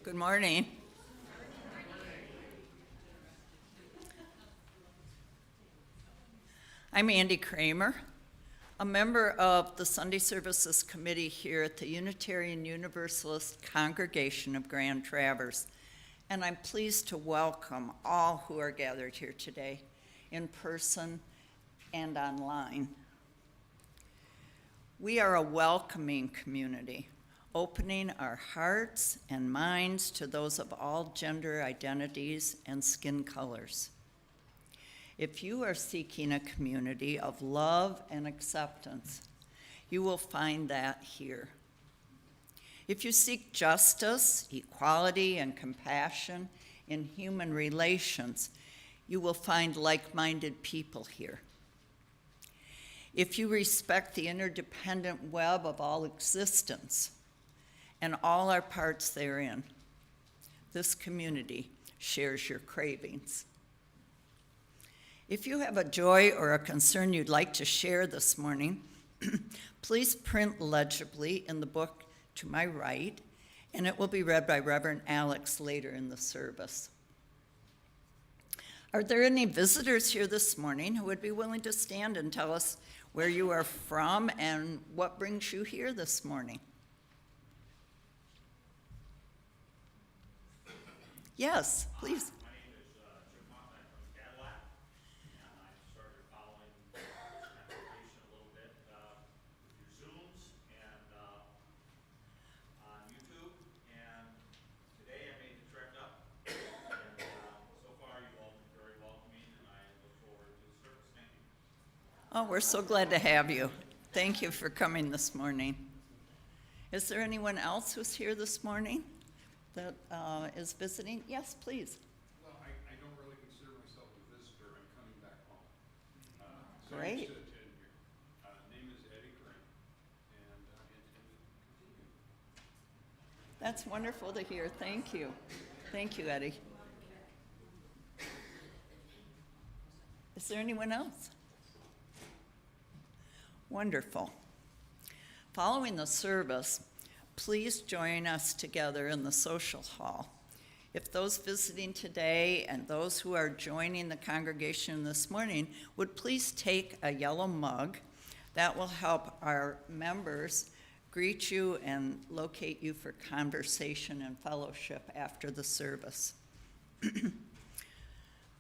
Good morning. I'm Andy Kramer, a member of the Sunday Services Committee here at the Unitarian Universalist Congregation of Grand Traverse, and I'm pleased to welcome all who are gathered here today, in person and online. We are a welcoming community, opening our hearts and minds to those of all gender identities and skin colors. If you are seeking a community of love and acceptance, you will find that here. If you seek justice, equality, and compassion in human relations, you will find like-minded people here. If you respect the interdependent web of all existence and all our parts therein, this community shares your cravings. If you have a joy or a concern you'd like to share this morning, please print legibly in the book to my right, and it will be read by Reverend Alex later in the service. Are there any visitors here this morning who would be willing to stand and tell us where you are from and what brings you here this morning? Yes, please. Oh, we're so glad to have you. Thank you for coming this morning. Is there anyone else who's here this morning that is visiting? Yes, please. Well, I don't really consider myself a visitor. I'm coming back home. Great. So I'm sitting here. Name is Eddie Green, and I intend to continue. That's wonderful to hear. Thank you. Thank you, Eddie. Is there anyone else? Wonderful. Following the service, please join us together in the social hall. If those visiting today and those who are joining the congregation this morning would please take a yellow mug, that will help our members greet you and locate you for conversation and fellowship after the service.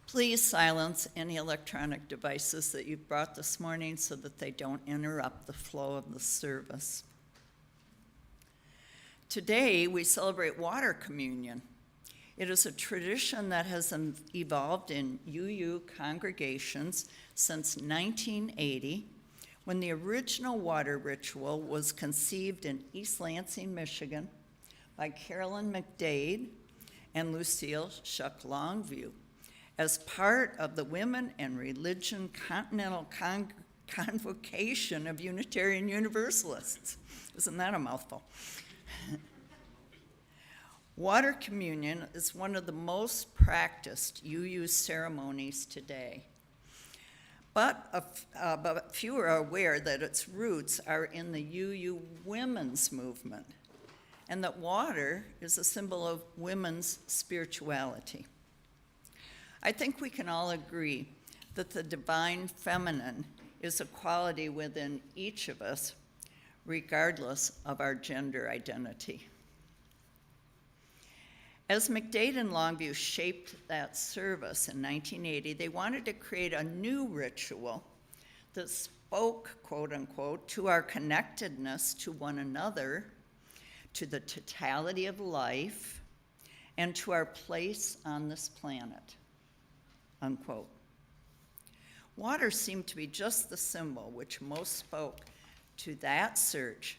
Please silence any electronic devices that you've brought this morning so that they don't interrupt the flow of the service. Today, we celebrate water communion. It is a tradition that has evolved in UU congregations since 1980, when the original water ritual was conceived in East Lansing, Michigan, by Carolyn McDade and Lucille Shuck Longview, as part of the Women and Religion Continental Convocation of Unitarian Universalists. Isn't that a mouthful? Water communion is one of the most practiced UU ceremonies today. But few are aware that its roots are in the UU women's movement, and that water is a symbol of women's spirituality. I think we can all agree that the divine feminine is a quality within each of us, regardless of our gender identity. As McDade and Longview shaped that service in 1980, they wanted to create a new ritual that spoke, quote unquote, to our connectedness to one another, to the totality of life, and to our place on this planet. Unquote. Water seemed to be just the symbol which most spoke to that search,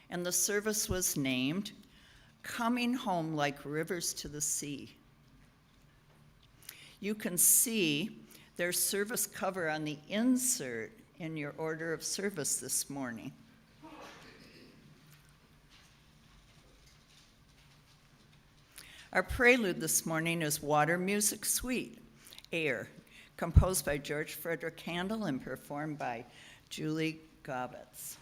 and the service was named Coming Home Like Rivers to the Sea. You can see their service cover on the insert in your order of service this morning. Our prelude this morning is Water Music Suite, Air, composed by George Frederick Handel and performed by Julie Govitz.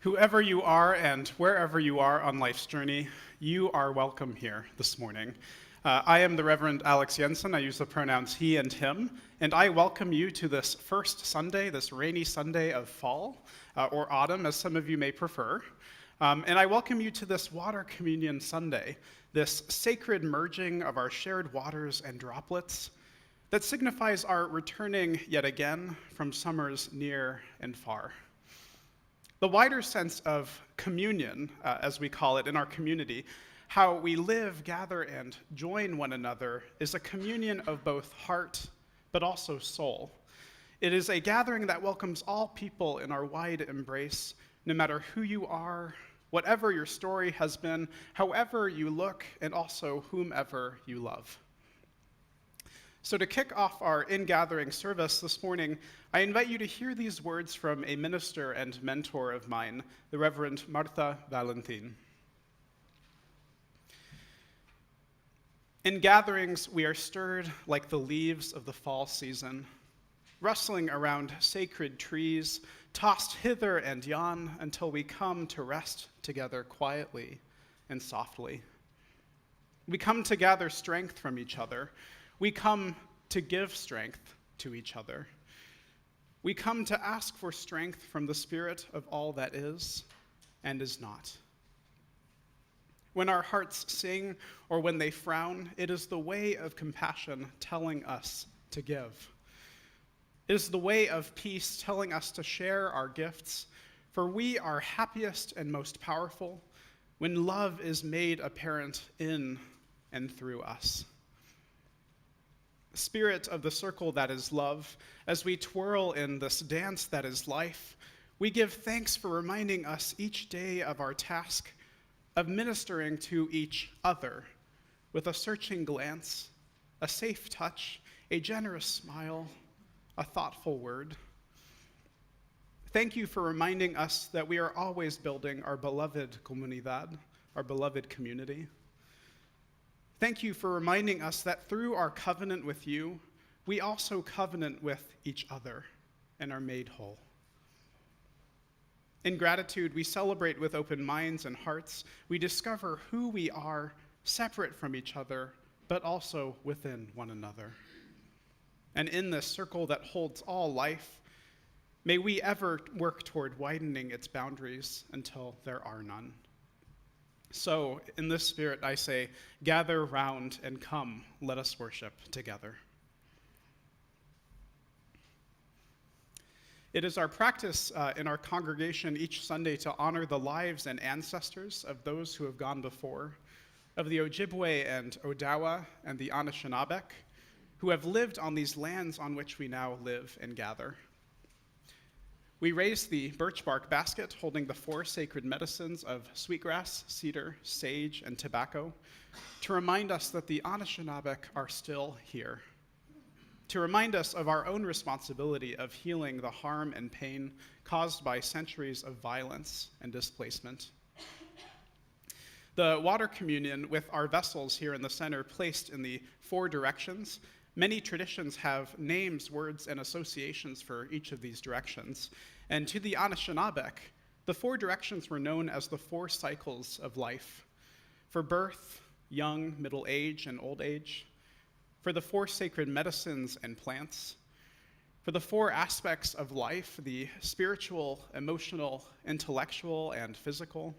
Whoever you are and wherever you are on life's journey, you are welcome here this morning. I am the Reverend Alex Jensen. I use the pronouns he and him, and I welcome you to this first Sunday, this rainy Sunday of fall, or autumn, as some of you may prefer. And I welcome you to this Water Communion Sunday, this sacred merging of our shared waters and droplets that signifies our returning yet again from summers near and far. The wider sense of communion, as we call it in our community, how we live, gather, and join one another, is a communion of both heart but also soul. It is a gathering that welcomes all people in our wide embrace, no matter who you are, whatever your story has been, however you look, and also whomever you love. So to kick off our in-gathering service this morning, I invite you to hear these words from a minister and mentor of mine, the Reverend Martha Valentin. In gatherings, we are stirred like the leaves of the fall season, rustling around sacred trees, tossed hither and yon until we come to rest together quietly and softly. We come to gather strength from each other. We come to give strength to each other. We come to ask for strength from the Spirit of all that is and is not. When our hearts sing or when they frown, it is the way of compassion telling us to give. It is the way of peace telling us to share our gifts, for we are happiest and most powerful when love is made apparent in and through us. Spirit of the circle that is love, as we twirl in this dance that is life, we give thanks for reminding us each day of our task of ministering to each other with a searching glance, a safe touch, a generous smile, a thoughtful word. Thank you for reminding us that we are always building our beloved comunidad, our beloved community. Thank you for reminding us that through our covenant with you, we also covenant with each other and are made whole. In gratitude, we celebrate with open minds and hearts. We discover who we are separate from each other, but also within one another. And in this circle that holds all life, may we ever work toward widening its boundaries until there are none. So, in this spirit, I say, gather round and come, let us worship together. It is our practice in our congregation each Sunday to honor the lives and ancestors of those who have gone before, of the Ojibwe and Odawa and the Anishinaabe, who have lived on these lands on which we now live and gather. We raise the birch bark basket holding the 4 sacred medicines of sweetgrass, cedar, sage, and tobacco to remind us that the Anishinaabe are still here, to remind us of our own responsibility of healing the harm and pain caused by centuries of violence and displacement. The water communion with our vessels here in the center placed in the 4 directions. Many traditions have names, words, and associations for each of these directions. And to the Anishinaabe, the 4 directions were known as the 4 cycles of life. For birth, young, middle age, and old age. For the 4 sacred medicines and plants. For the 4 aspects of life, the spiritual, emotional, intellectual, and physical.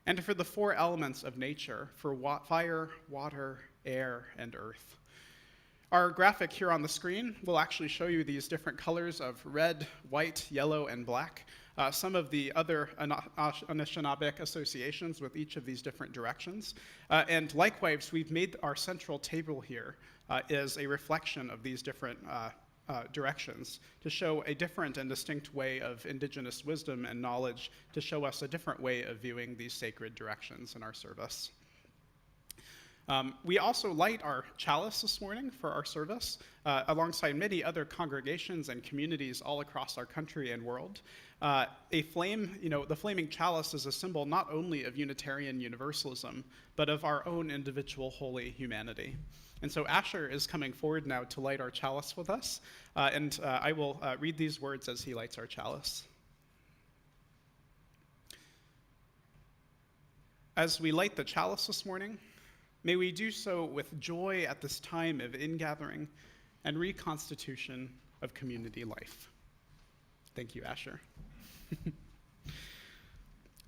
And for the 4 elements of nature, for fire, water, air, and earth. Our graphic here on the screen will actually show you these different colors of red, white, yellow, and black. Some of the other Anishinaabe associations with each of these different directions. And likewise, we've made our central table here as a reflection of these different directions to show a different and distinct way of indigenous wisdom and knowledge, to show us a different way of viewing these sacred directions in our service. We also light our chalice this morning for our service, alongside many other congregations and communities all across our country and world. The flaming chalice is a symbol not only of Unitarian Universalism, but of our own individual holy humanity. And so Asher is coming forward now to light our chalice with us, and I will read these words as he lights our chalice. As we light the chalice this morning, may we do so with joy at this time of ingathering and reconstitution of community life. Thank you, Asher.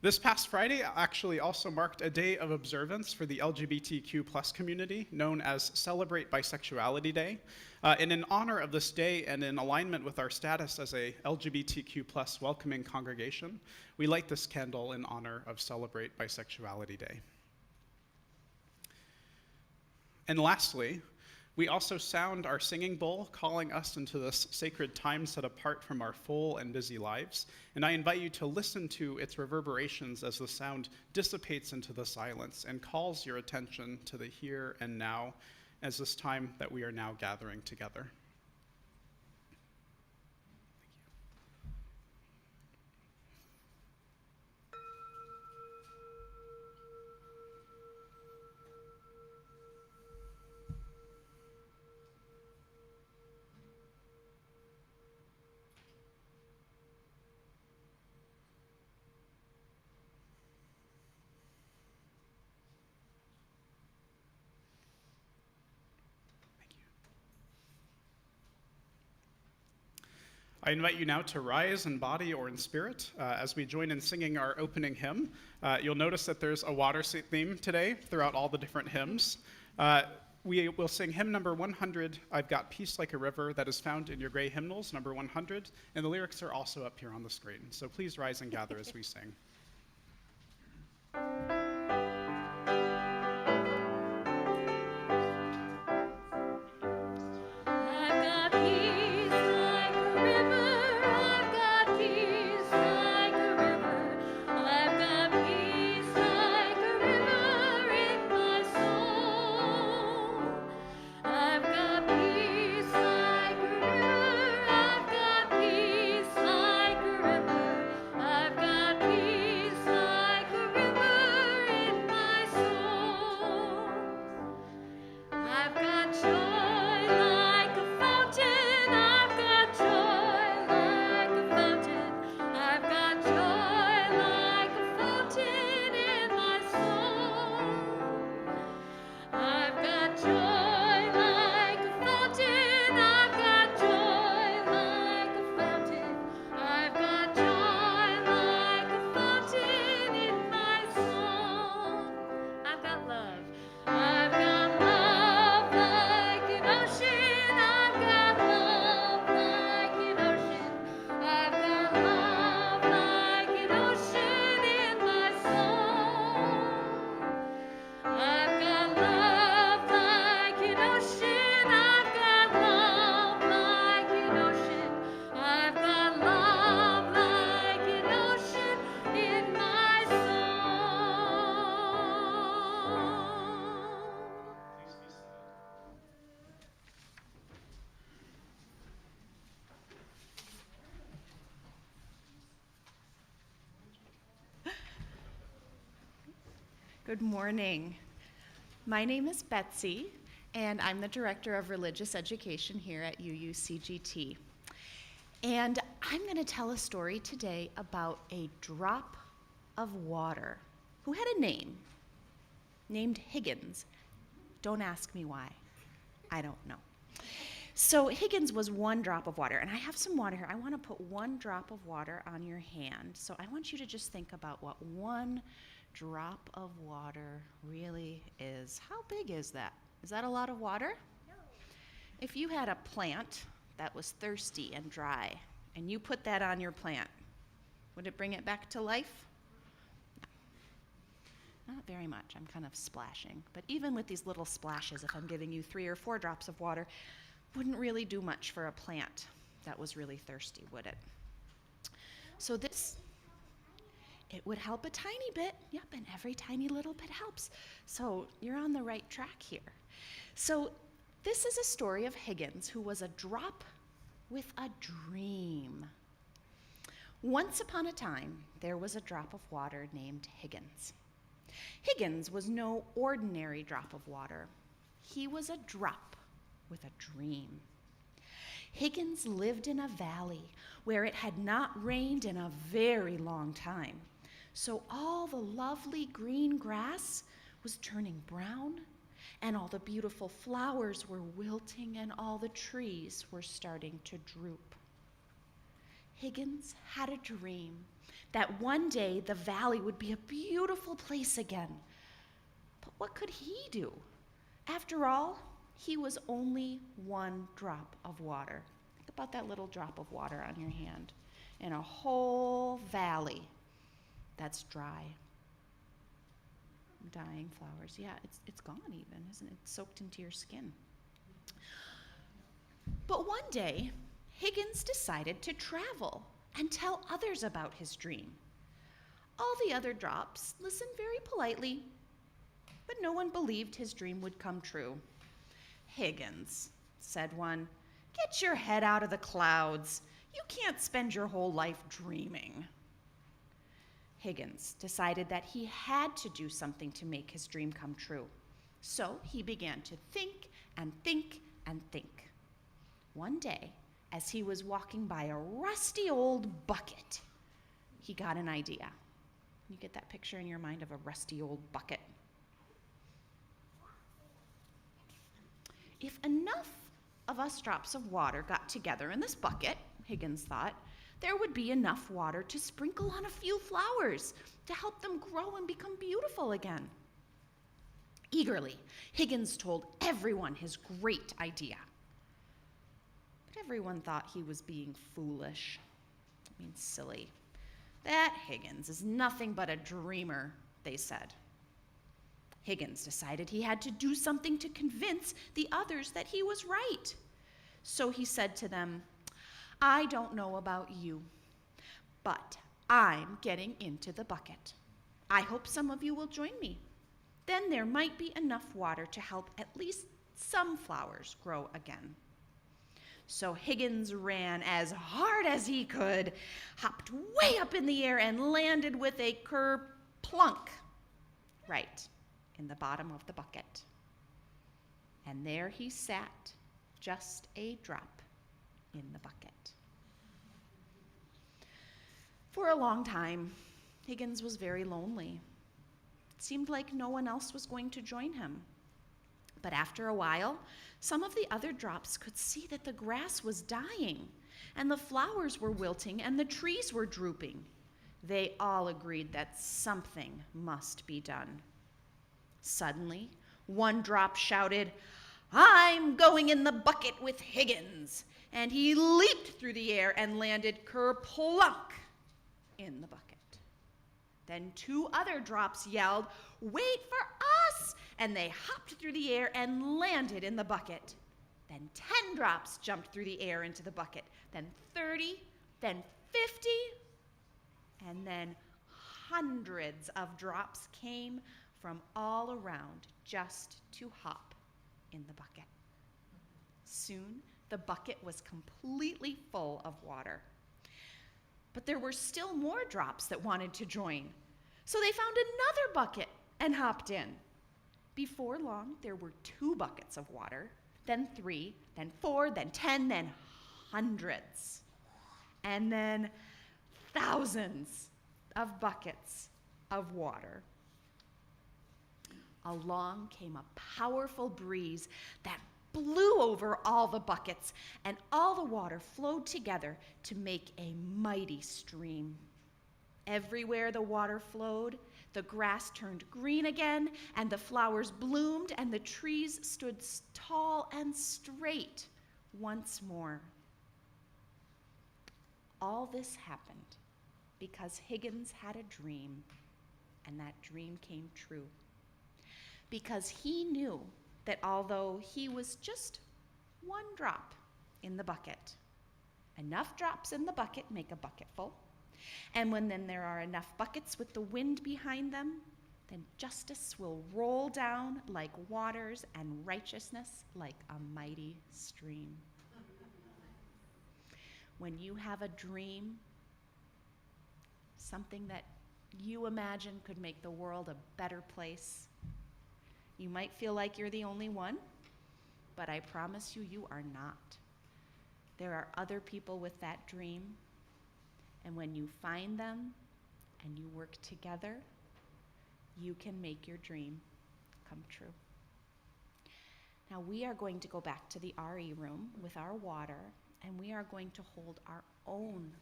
This past Friday actually also marked a day of observance for the LGBTQ+ community, known as Celebrate Bisexuality Day. And in honor of this day and in alignment with our status as a LGBTQ+ welcoming congregation, we light this candle in honor of Celebrate Bisexuality Day. And lastly, we also sound our singing bowl, calling us into this sacred time set apart from our full and busy lives. And I invite you to listen to its reverberations as the sound dissipates into the silence and calls your attention to the here and now as this time that we are now gathering together. I invite you now to rise in body or in spirit as we join in singing our opening hymn. You'll notice that there's a water theme today throughout all the different hymns. We will sing hymn number 100, I've Got Peace Like a River, that is found in your gray hymnals, number 100, and the lyrics are also up here on the screen. So please rise and gather as we sing. Good morning. My name is Betsy, and I'm the Director of Religious Education here at UUCGT. And I'm going to tell a story today about a drop of water who had a name, named Higgins. Don't ask me why. I don't know. So Higgins was one drop of water, and I have some water here. I want to put one drop of water on your hand. So I want you to just think about what one drop of water really is. How big is that? Is that a lot of water? No. If you had a plant that was thirsty and dry, and you put that on your plant, would it bring it back to life? No. Not very much. I'm kind of splashing. But even with these little splashes, if I'm giving you 3 or 4 drops of water, wouldn't really do much for a plant that was really thirsty, would it? So it would help a tiny bit. Yep, and every tiny little bit helps. So you're on the right track here. So this is a story of Higgins, who was a drop with a dream. Once upon a time, there was a drop of water named Higgins. Higgins was no ordinary drop of water. He was a drop with a dream. Higgins lived in a valley where it had not rained in a very long time. So all the lovely green grass was turning brown, and all the beautiful flowers were wilting, and all the trees were starting to droop. Higgins had a dream that one day the valley would be a beautiful place again. But what could he do? After all, he was only one drop of water. Think about that little drop of water on your hand in a whole valley that's dry. Dying flowers. Yeah, it's gone even, isn't it? It's soaked into your skin. But one day, Higgins decided to travel and tell others about his dream. All the other drops listened very politely, but no one believed his dream would come true. "Higgins," said one, "get your head out of the clouds. You can't spend your whole life dreaming." Higgins decided that he had to do something to make his dream come true. So he began to think and think and think. One day, as he was walking by a rusty old bucket, he got an idea. You get that picture in your mind of a rusty old bucket? If enough of us drops of water got together in this bucket, Higgins thought, there would be enough water to sprinkle on a few flowers to help them grow and become beautiful again. Eagerly, Higgins told everyone his great idea. But everyone thought he was being foolish. Silly. That Higgins is nothing but a dreamer, they said. Higgins decided he had to do something to convince the others that he was right. So he said to them, "I don't know about you, but I'm getting into the bucket. I hope some of you will join me. Then there might be enough water to help at least some flowers grow again." So Higgins ran as hard as he could, hopped way up in the air, and landed with a kerplunk right in the bottom of the bucket. And there he sat, just a drop in the bucket. For a long time, Higgins was very lonely. It seemed like no one else was going to join him. But after a while, some of the other drops could see that the grass was dying, and the flowers were wilting, and the trees were drooping. They all agreed that something must be done. Suddenly, one drop shouted, "I'm going in the bucket with Higgins," and he leaped through the air and landed kerplunk in the bucket. Then two other drops yelled, "Wait for us!" and they hopped through the air and landed in the bucket. Then 10 drops jumped through the air into the bucket, then 30, then 50, and then hundreds of drops came from all around just to hop in the bucket. Soon, the bucket was completely full of water. But there were still more drops that wanted to join. So they found another bucket and hopped in. Before long, there were 2 buckets of water, then 3, then 4, then 10, then hundreds, and then thousands of buckets of water. Along came a powerful breeze that blew over all the buckets, and all the water flowed together to make a mighty stream. Everywhere the water flowed, the grass turned green again, and the flowers bloomed, and the trees stood tall and straight once more. All this happened because Higgins had a dream, and that dream came true. Because he knew that although he was just one drop in the bucket, enough drops in the bucket make a bucket full. And when then there are enough buckets with the wind behind them, then justice will roll down like waters and righteousness like a mighty stream. When you have a dream, something that you imagine could make the world a better place, you might feel like you're the only one, but I promise you, you are not. There are other people with that dream, and when you find them and you work together, you can make your dream come true. Now we are going to go back to the RE room with our water, and we are going to hold our own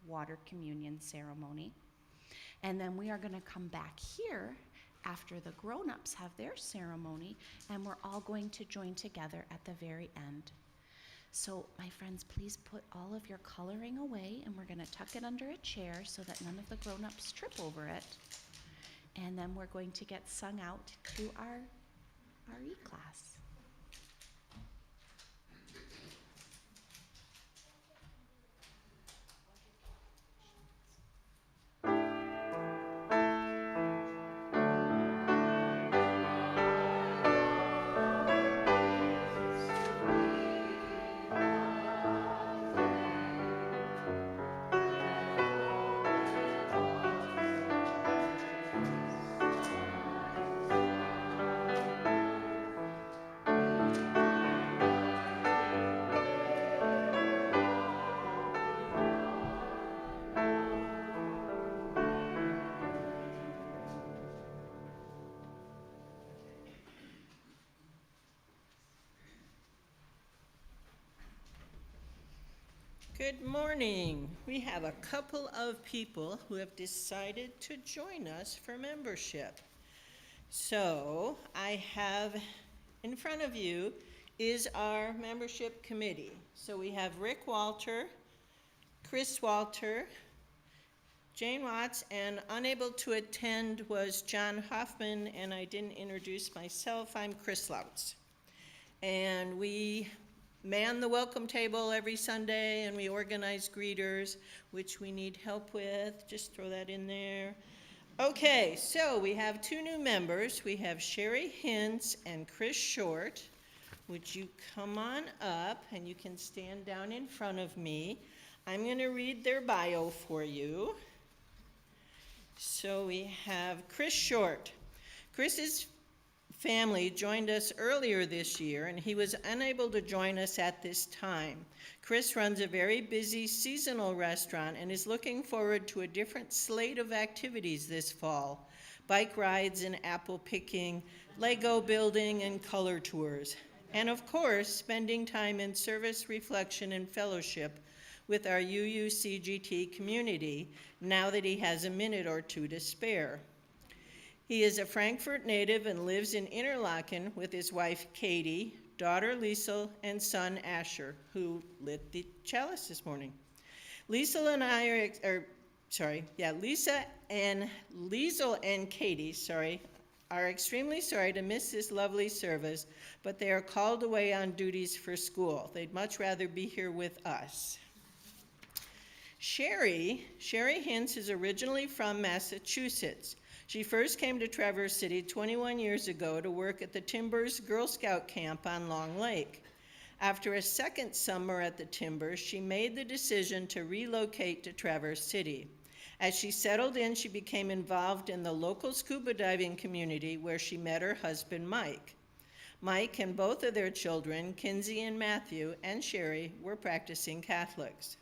water communion ceremony. And then we are going to come back here after the grown-ups have their ceremony, and we're all going to join together at the very end. So my friends, please put all of your coloring away, and we're going to tuck it under a chair so that none of the grown-ups trip over it. And then we're going to get sung out to our RE class. Good morning. We have a couple of people who have decided to join us for membership. So I have in front of you is our membership committee. So we have Rick Walter, Chris Walter, Jane Watts, and unable to attend was John Hoffman, and I didn't introduce myself. I'm Chris Lautz. And we man the welcome table every Sunday, and we organize greeters, which we need help with. Just throw that in there. Okay, so we have two new members. We have Sherry Hinz and Chris Short. Would you come on up, and you can stand down in front of me. I'm going to read their bio for you. So we have Chris Short. Chris's family joined us earlier this year, and he was unable to join us at this time. Chris runs a very busy seasonal restaurant and is looking forward to a different slate of activities this fall: bike rides and apple picking, Lego building and color tours, and of course, spending time in service, reflection, and fellowship with our UUCGT community now that he has a minute or two to spare. He is a Frankfurt native and lives in Interlaken with his wife Katie, daughter Liesel, and son Asher, who lit the chalice this morning. Lisa and Liesel and Katie, are extremely sorry to miss this lovely service, but they are called away on duties for school. They'd much rather be here with us. Sherry Hinz is originally from Massachusetts. She first came to Traverse City 21 years ago to work at the Timbers Girl Scout camp on Long Lake. After a second summer at the Timbers, she made the decision to relocate to Traverse City. As she settled in, she became involved in the local scuba diving community where she met her husband, Mike. Mike and both of their children, Kinsey and Matthew, and Sherry, were practicing Catholics.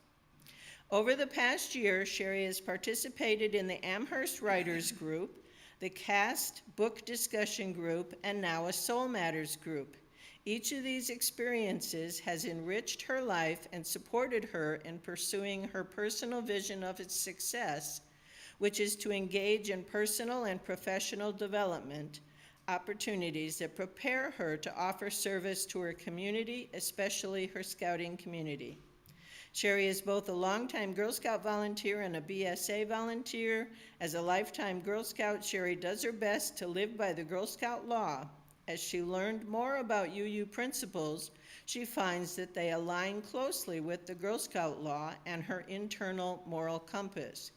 Over the past year, Sherry has participated in the Amherst Writers Group, the CAST Book Discussion Group, and now a Soul Matters Group. Each of these experiences has enriched her life and supported her in pursuing her personal vision of its success, which is to engage in personal and professional development opportunities that prepare her to offer service to her community, especially her scouting community. Sherry is both a longtime Girl Scout volunteer and a BSA volunteer. As a lifetime Girl Scout, Sherry does her best to live by the Girl Scout law. As she learned more about UU principles, she finds that they align closely with the Girl Scout law and her internal moral compass.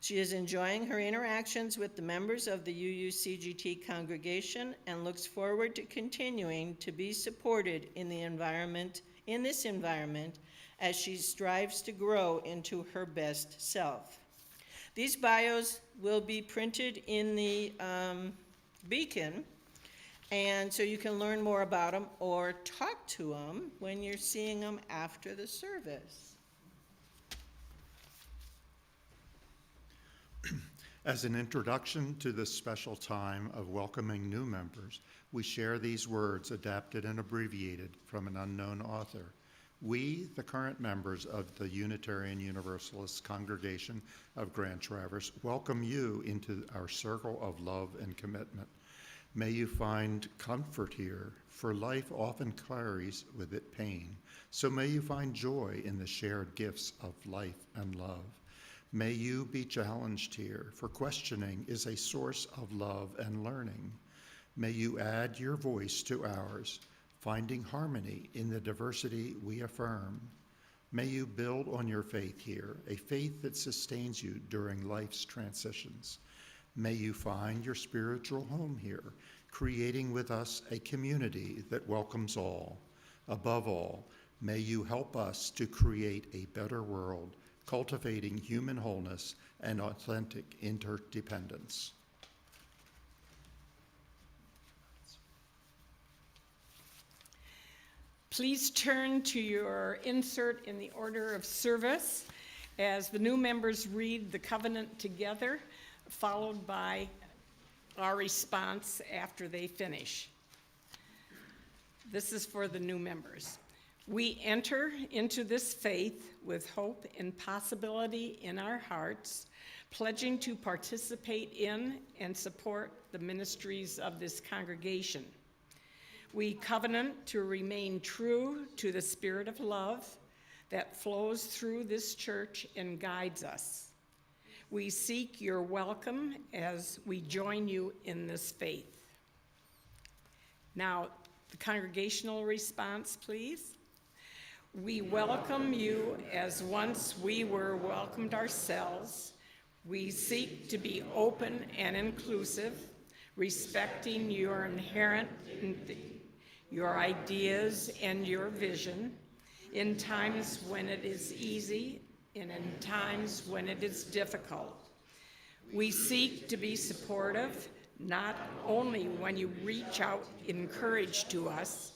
She is enjoying her interactions with the members of the UUCGT congregation and looks forward to continuing to be supported in this environment as she strives to grow into her best self. These bios will be printed in the beacon, and so you can learn more about them or talk to them when you're seeing them after the service. As an introduction to this special time of welcoming new members, we share these words adapted and abbreviated from an unknown author. We, the current members of the Unitarian Universalist Congregation of Grand Traverse, welcome you into our circle of love and commitment. May you find comfort here, for life often carries with it pain. So may you find joy in the shared gifts of life and love. May you be challenged here, for questioning is a source of love and learning. May you add your voice to ours, finding harmony in the diversity we affirm. May you build on your faith here, a faith that sustains you during life's transitions. May you find your spiritual home here, creating with us a community that welcomes all. Above all, may you help us to create a better world, cultivating human wholeness and authentic interdependence. Please turn to your insert in the order of service as the new members read the covenant together, followed by our response after they finish. This is for the new members. We enter into this faith with hope and possibility in our hearts, pledging to participate in and support the ministries of this congregation. We covenant to remain true to the spirit of love that flows through this church and guides us. We seek your welcome as we join you in this faith. Now, the congregational response, please. We welcome you as once we were welcomed ourselves. We seek to be open and inclusive, respecting your inherent, your ideas and your vision, in times when it is easy and in times when it is difficult. We seek to be supportive, not only when you reach out in courage to us,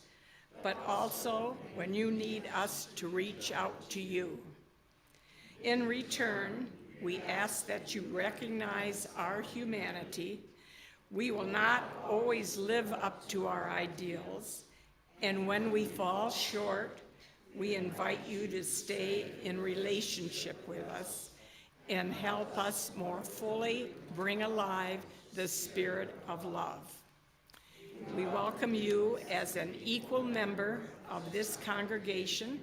but also when you need us to reach out to you. In return, we ask that you recognize our humanity. We will not always live up to our ideals, and when we fall short, we invite you to stay in relationship with us and help us more fully bring alive the spirit of love. We welcome you as an equal member of this congregation,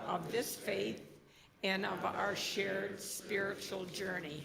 of this faith, and of our shared spiritual journey.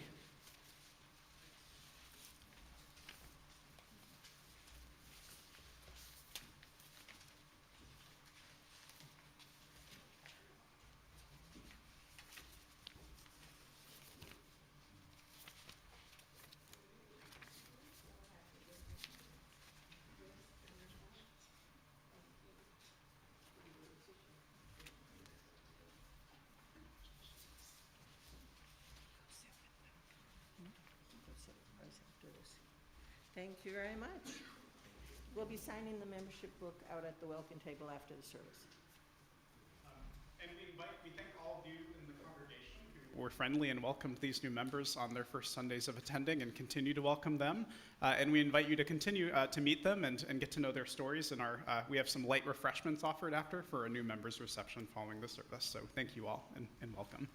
Thank you very much. We'll be signing the membership book out at the welcome table after the service. And we thank all of you in the congregation who were friendly and welcomed these new members on their first Sundays of attending and continue to welcome them. And we invite you to continue to meet them and get to know their stories. And we have some light refreshments offered after for a new members reception following the service. So thank you all and welcome.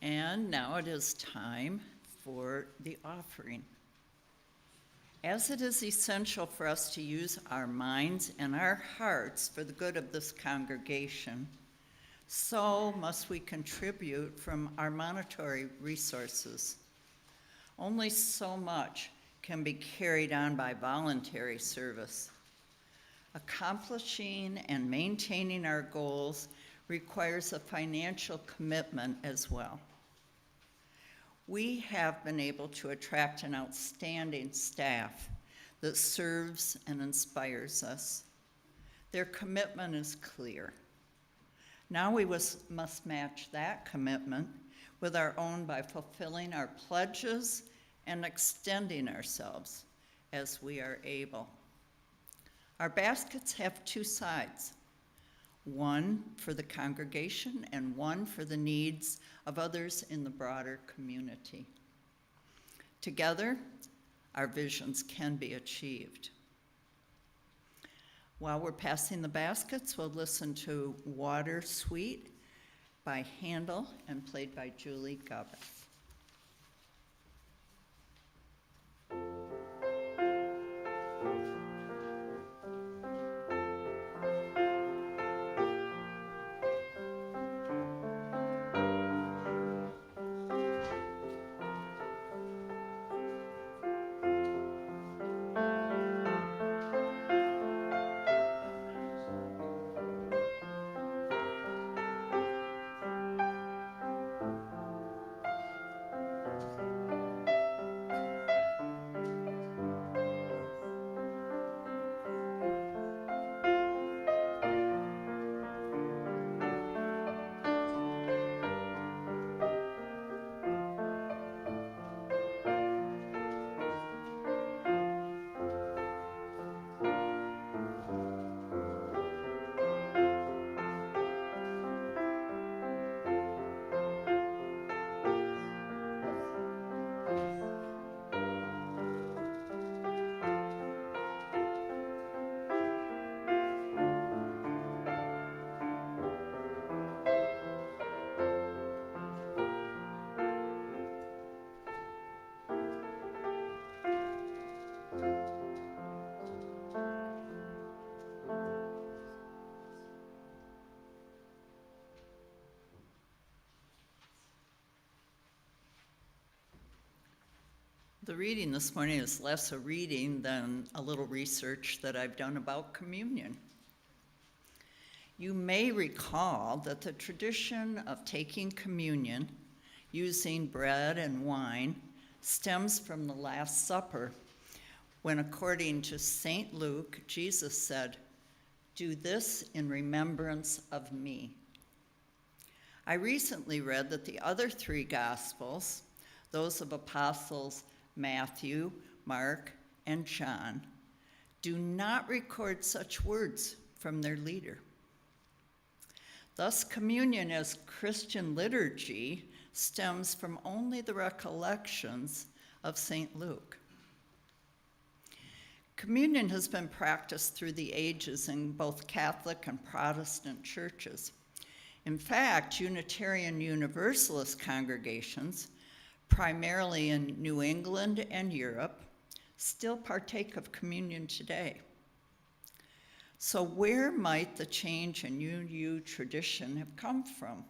And now it is time for the offering. As it is essential for us to use our minds and our hearts for the good of this congregation, so must we contribute from our monetary resources. Only so much can be carried on by voluntary service. Accomplishing and maintaining our goals requires a financial commitment as well. We have been able to attract an outstanding staff that serves and inspires us. Their commitment is clear. Now we must match that commitment with our own by fulfilling our pledges and extending ourselves as we are able. Our baskets have two sides, one for the congregation and one for the needs of others in the broader community. Together, our visions can be achieved. While we're passing the baskets, we'll listen to Water Sweet by Handel and played by Julie Gabbeth. The reading this morning is less a reading than a little research that I've done about communion. You may recall that the tradition of taking communion using bread and wine stems from the Last Supper, when, according to St. Luke, Jesus said, "Do this in remembrance of me." I recently read that the other three Gospels, those of apostles Matthew, Mark, and John, do not record such words from their leader. Thus, communion as Christian liturgy stems from only the recollections of St. Luke. Communion has been practiced through the ages in both Catholic and Protestant churches. In fact, Unitarian Universalist congregations, primarily in New England and Europe, still partake of communion today. So where might the change in UU tradition have come from?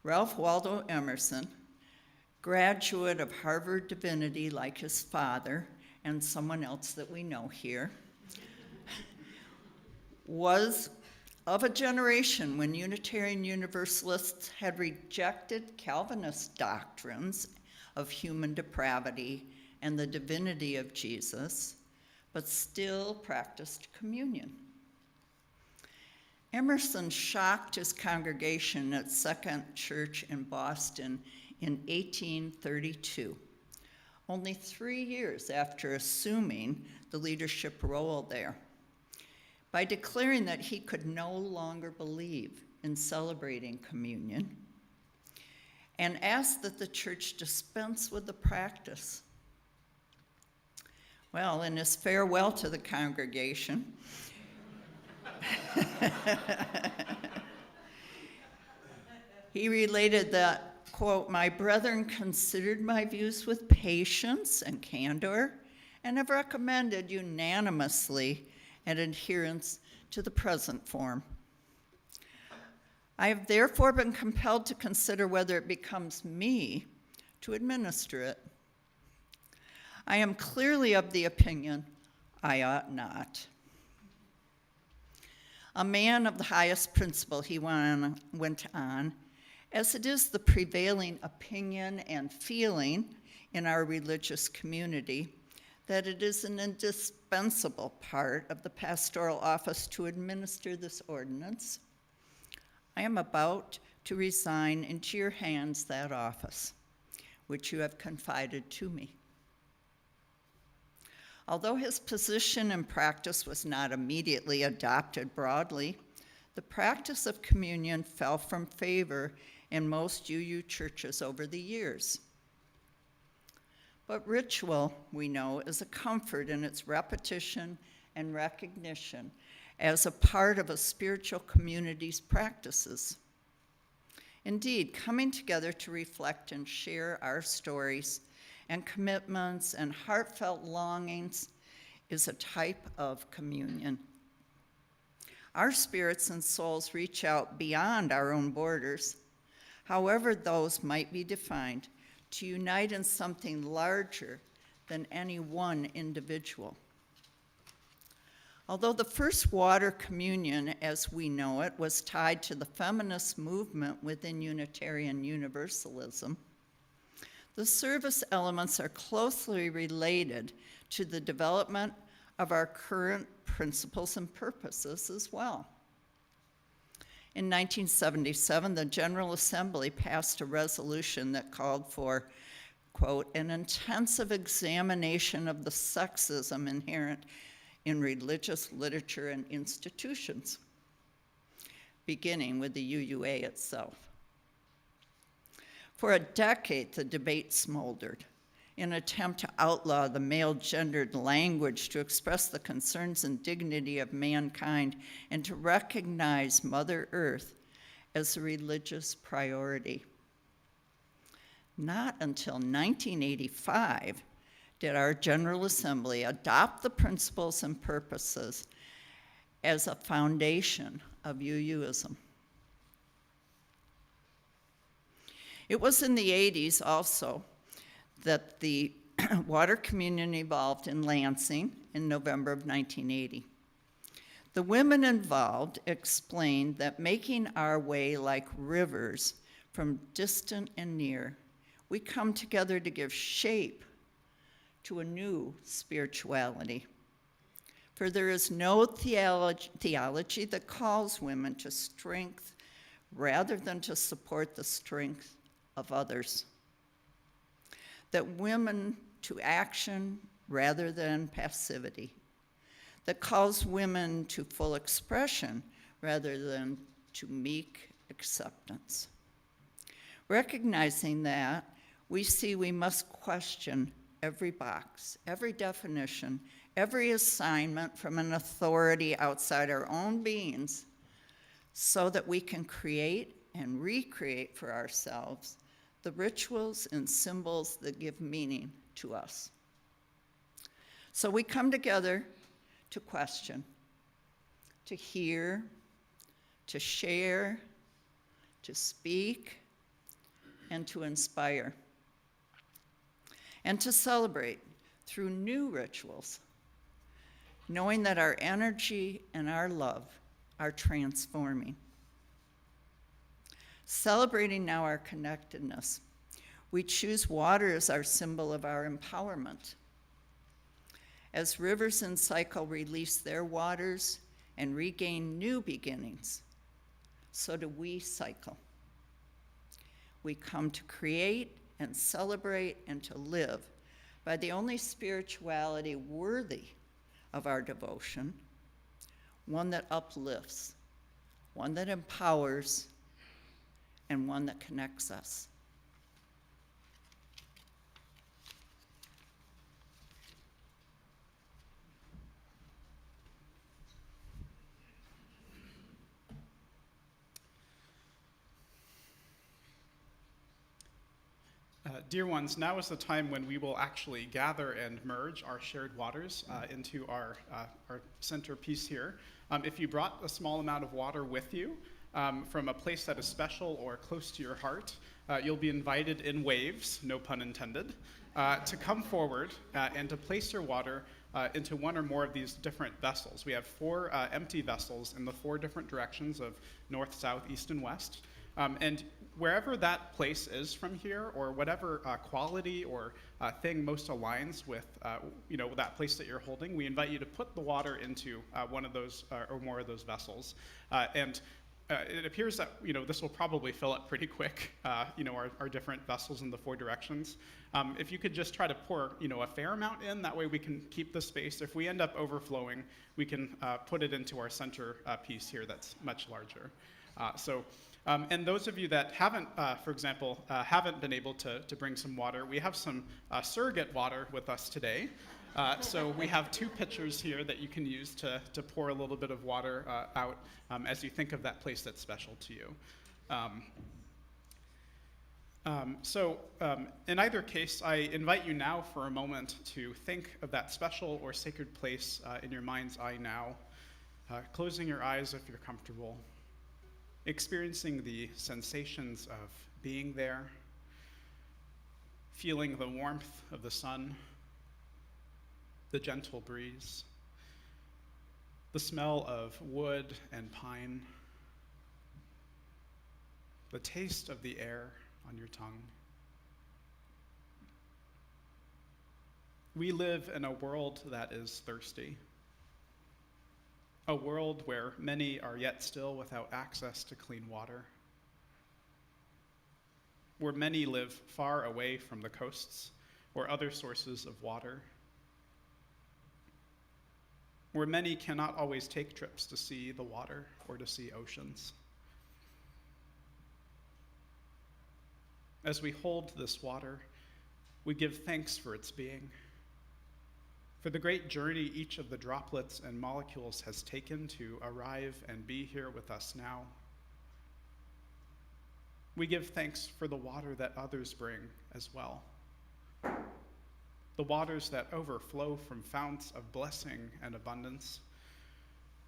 Ralph Waldo Emerson, graduate of Harvard Divinity like his father and someone else that we know here, was of a generation when Unitarian Universalists had rejected Calvinist doctrines of human depravity and the divinity of Jesus, but still practiced communion. Emerson shocked his congregation at Second Church in Boston in 1832, only 3 years after assuming the leadership role there, by declaring that he could no longer believe in celebrating communion and asked that the church dispense with the practice. Well, in his farewell to the congregation, he related that, quote, "My brethren considered my views with patience and candor and have recommended unanimously and adherence to the present form. I have therefore been compelled to consider whether it becomes me to administer it. I am clearly of the opinion I ought not." A man of the highest principle, he went on, as it is the prevailing opinion and feeling in our religious community, that it is an indispensable part of the pastoral office to administer this ordinance. I am about to resign into your hands that office, which you have confided to me. Although his position and practice was not immediately adopted broadly, the practice of communion fell from favor in most UU churches over the years. But ritual, we know, is a comfort in its repetition and recognition as a part of a spiritual community's practices. Indeed, coming together to reflect and share our stories and commitments and heartfelt longings is a type of communion. Our spirits and souls reach out beyond our own borders, however those might be defined, to unite in something larger than any one individual. Although the first water communion, as we know it, was tied to the feminist movement within Unitarian Universalism, the service elements are closely related to the development of our current principles and purposes as well. In 1977, the General Assembly passed a resolution that called for, quote, an intensive examination of the sexism inherent in religious literature and institutions, beginning with the UUA itself. For a decade, the debate smoldered in an attempt to outlaw the male-gendered language to express the concerns and dignity of mankind and to recognize Mother Earth as a religious priority. Not until 1985 did our General Assembly adopt the principles and purposes as a foundation of UUism. It was in the 80s also that the water communion evolved in Lansing in November of 1980. The women involved explained that making our way like rivers from distant and near, we come together to give shape to a new spirituality. For there is no theology that calls women to strength rather than to support the strength of others. That women to action rather than passivity. That calls women to full expression rather than to meek acceptance. Recognizing that, we see we must question every box, every definition, every assignment from an authority outside our own beings so that we can create and recreate for ourselves the rituals and symbols that give meaning to us. So we come together to question, to hear, to share, to speak, and to inspire, and to celebrate through new rituals, knowing that our energy and our love are transforming. Celebrating now our connectedness, we choose water as our symbol of our empowerment. As rivers and cycle release their waters and regain new beginnings, so do we cycle. We come to create and celebrate and to live by the only spirituality worthy of our devotion, one that uplifts, one that empowers, and one that connects us. Dear ones, now is the time when we will actually gather and merge our shared waters into our centerpiece here. If you brought a small amount of water with you from a place that is special or close to your heart, you'll be invited in waves, no pun intended, to come forward and to place your water into one or more of these different vessels. We have 4 empty vessels in the 4 different directions of north, south, east, and west. And wherever that place is from here, or whatever quality or thing most aligns with that place that you're holding, we invite you to put the water into one of those or more of those vessels. And it appears that this will probably fill up pretty quick. Our different vessels in the four directions. If you could just try to pour a fair amount in, that way we can keep the space. If we end up overflowing, we can put it into our center piece here that's much larger. And those of you that haven't, for example, haven't been able to bring some water, we have some surrogate water with us today. So we have 2 pitchers here that you can use to pour a little bit of water out as you think of that place that's special to you. In either case, I invite you now for a moment to think of that special or sacred place in your mind's eye now, closing your eyes if you're comfortable, experiencing the sensations of being there, feeling the warmth of the sun, the gentle breeze, the smell of wood and pine, the taste of the air on your tongue. We live in a world that is thirsty, a world where many are yet still without access to clean water, where many live far away from the coasts or other sources of water, where many cannot always take trips to see the water or to see oceans. As we hold this water, we give thanks for its being, for the great journey each of the droplets and molecules has taken to arrive and be here with us now. We give thanks for the water that others bring as well, the waters that overflow from founts of blessing and abundance,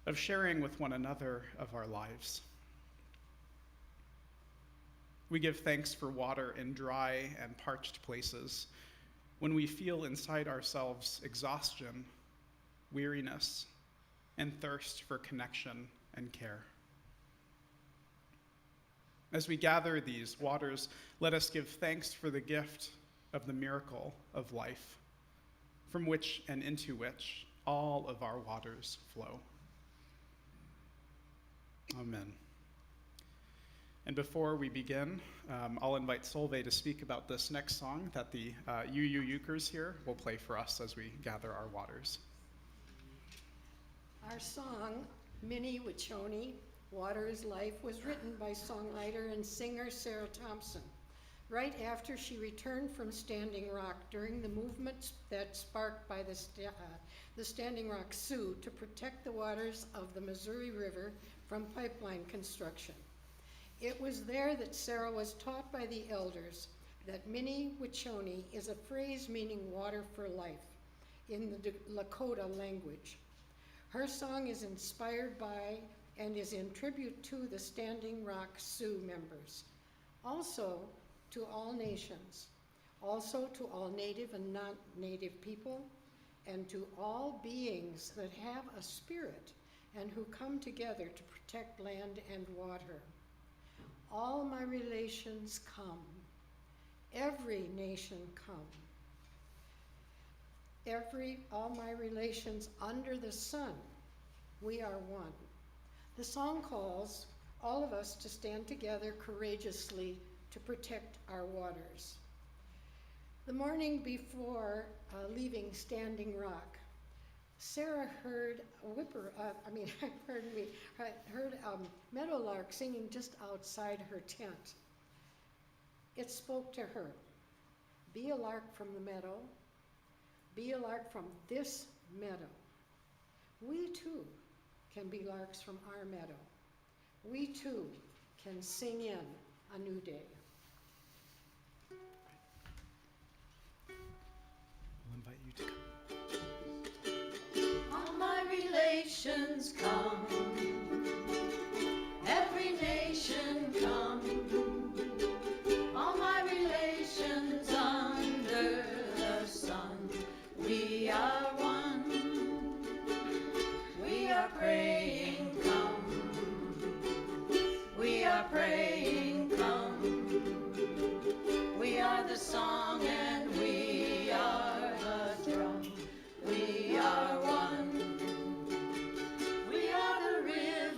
of sharing with one another of our lives. We give thanks for water in dry and parched places, when we feel inside ourselves exhaustion, weariness, and thirst for connection and care. As we gather these waters, let us give thanks for the gift of the miracle of life, from which and into which all of our waters flow. Amen. And before we begin, I'll invite Solveig to speak about this next song that the UUUkers here will play for us as we gather our waters. Our song, Minnie Wachoni, Water is Life, was written by songwriter and singer Sarah Thompson, right after she returned from Standing Rock during the movement that sparked by the Standing Rock Sioux to protect the waters of the Missouri River from pipeline construction. It was there that Sarah was taught by the elders that Minnie Wachoni is a phrase meaning water for life in the Lakota language. Her song is inspired by and is in tribute to the Standing Rock Sioux members, also to all nations, also to all native and non-native people, and to all beings that have a spirit and who come together to protect land and water. All my relations come, every nation come. All my relations under the sun, we are one. The song calls all of us to stand together courageously to protect our waters. The morning before leaving Standing Rock, Sarah heard a meadowlark singing just outside her tent. It spoke to her. Be a lark from the meadow. Be a lark from this meadow. We too can be larks from our meadow. We too can sing in a new day. I'll invite you to come. All my relations come, every nation come, all my relations under the sun, we are one, we are praying come, we are praying come, we are the song and we are the drum, we are one. We are the river.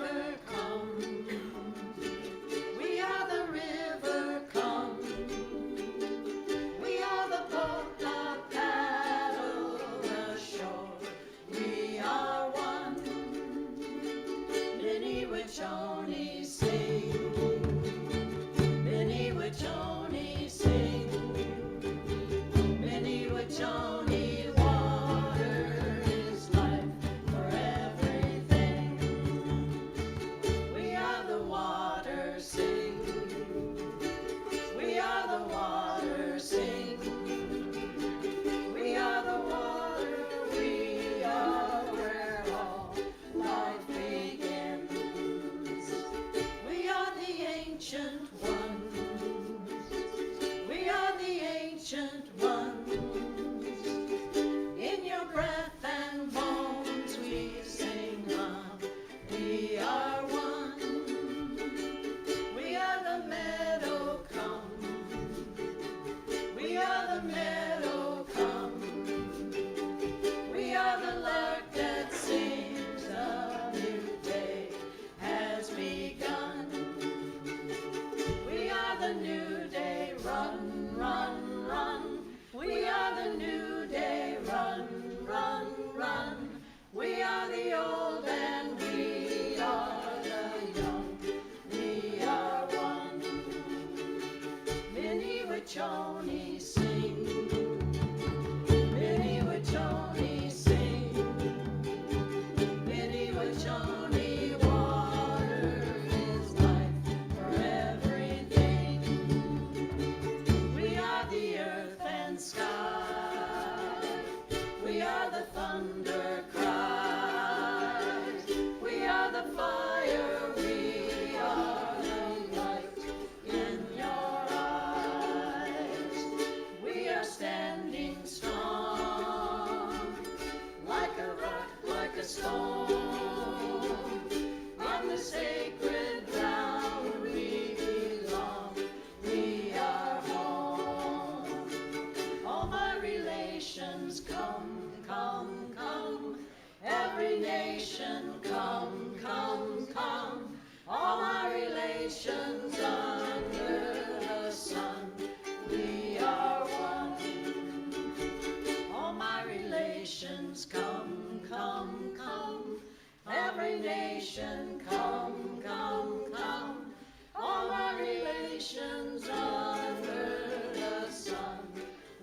nation, come, come, come. All my relations under the sun,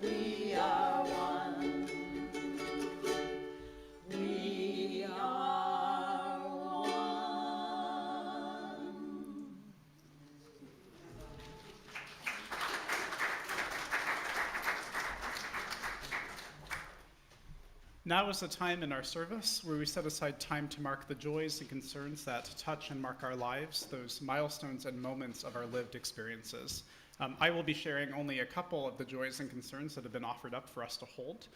we are one. We are one. Now is the time in our service where we set aside time to mark the joys and concerns that touch and mark our lives, those milestones and moments of our lived experiences. I will be sharing only a couple of the joys and concerns that have been offered up for us to hold.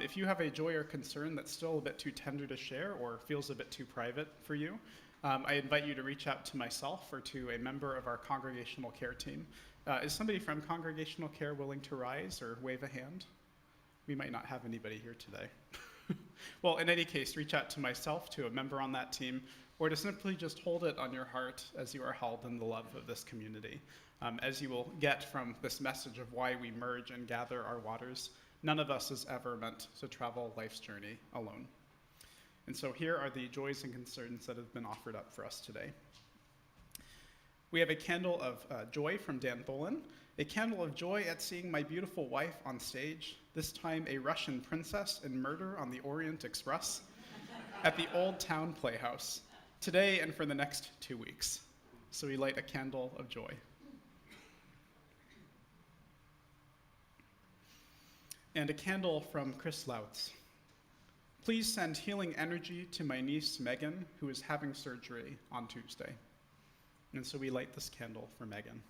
If you have a joy or concern that's still a bit too tender to share or feels a bit too private for you, I invite you to reach out to myself or to a member of our congregational care team. Is somebody from congregational care willing to rise or wave a hand? We might not have anybody here today. Well, in any case, reach out to myself, to a member on that team, or to simply just hold it on your heart as you are held in the love of this community. As you will get from this message of why we merge and gather our waters, none of us is ever meant to travel life's journey alone. And so here are the joys and concerns that have been offered up for us today. We have a candle of joy from Dan Bolin, a candle of joy at seeing my beautiful wife on stage, this time a Russian princess in Murder on the Orient Express, at the Old Town Playhouse, today and for the next 2 weeks. So we light a candle of joy. And a candle from Chris Lautz. Please send healing energy to my niece Megan, who is having surgery on Tuesday. And so we light this candle for Megan.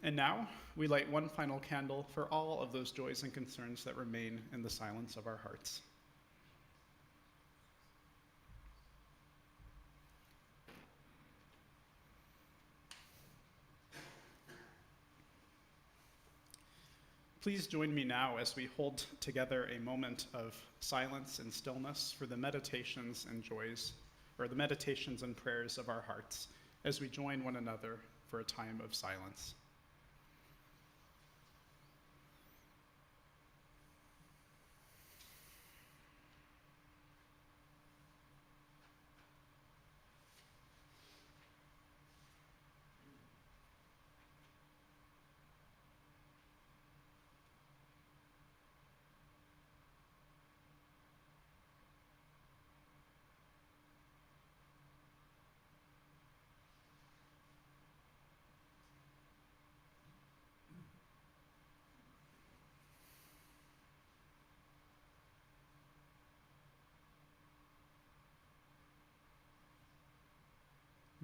And now we light one final candle for all of those joys and concerns that remain in the silence of our hearts. Please join me now as we hold together a moment of silence and stillness for the meditations and joys, or the meditations and prayers of our hearts, as we join one another for a time of silence.